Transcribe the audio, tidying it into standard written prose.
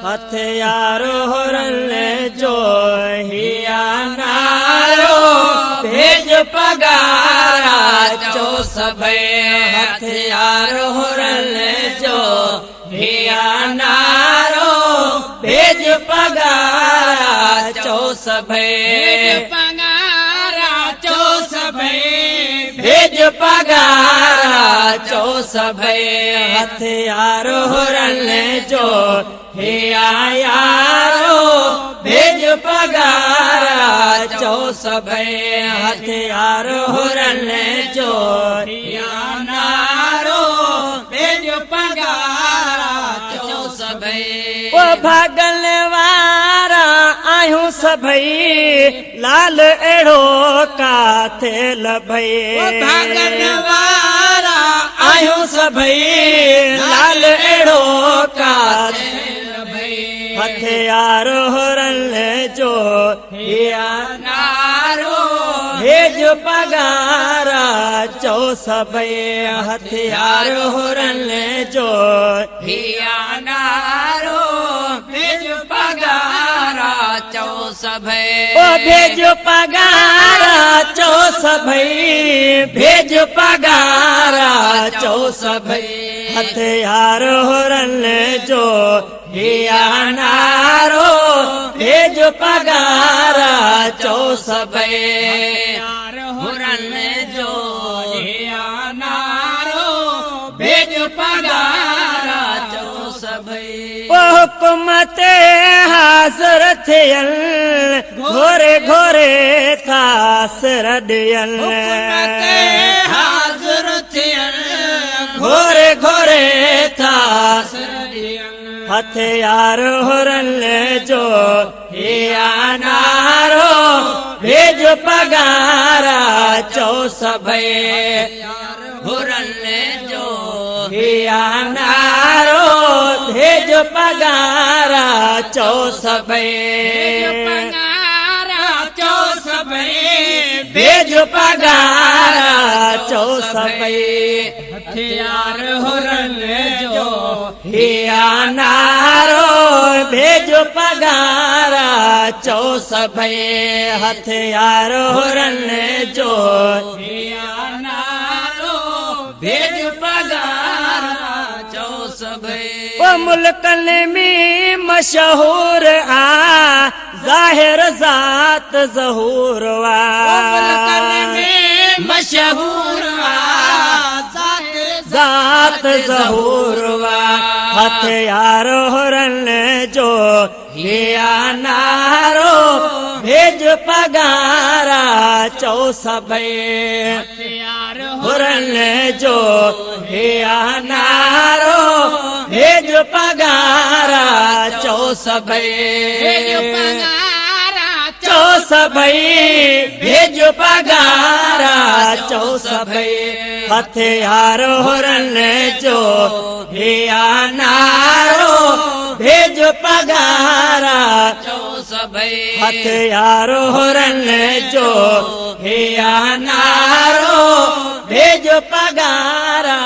हथियार हुरन जो हिया नारो भेज पगारा चो सभे हथियार हुरन जो हिया नारो भेज पगारा चो सभे पगारा चो सभे भेज पगारा चो सभे हथियार हुरन जो हिया यारो भेज पगारा चो सभे हथियार हुरन जो हिया नारो भेज पगारा चो सभे ओ भागल वारा आयूं सभई लाल एड़ो काथे लभई भागल वारा आयूं सभई लाल एड़ो काथे हथियार हुरन जो हिया नारो भेज पगारा चो सभई हथियार हुरन जो हिया नारो भेज पगारा चो सभई ओ भेज पगारा चो सभई भेज पगारा चो सभई हथियार हुरन जो हिया नारो भेज पगारा चो सभई हुरन जो हिया नारो भेज पगारा चो सभई हुकूमत हाज़िर थियल घोरे घोरे थासर ॾियल हाज़िर थियल घोरे घोरे थासर ॾियल हथियार हुरन जो हिया नारो भेज पगारा चो सभई हुरन जो हिया नारो भेज पगारा चो सभई पगारा चो सभई भेज पगारा चो सभई हथियार हुरन जो हिया नारो भेज पगारा चो सभई हथियार हुरन जो हिया नारो भेज पगारा चो सभई ओ मुल्कन में मशहूर आ ज़ाहिर ज़ात ज़हूर वा मुल्कन में मशहूर आ ज़ात ज़हूर वा हथियार हुरन जो हिया नारो भेज पगारा चो सभई हथियार हुरन जो हिया नारो भेज पगारा चो सभई चो सभई भेज पगारा चो सभई हथियार हुरन जो हिया नारो भेज पगारा चो सभई हथियार हुरन जो हिया नारो भेज पगारा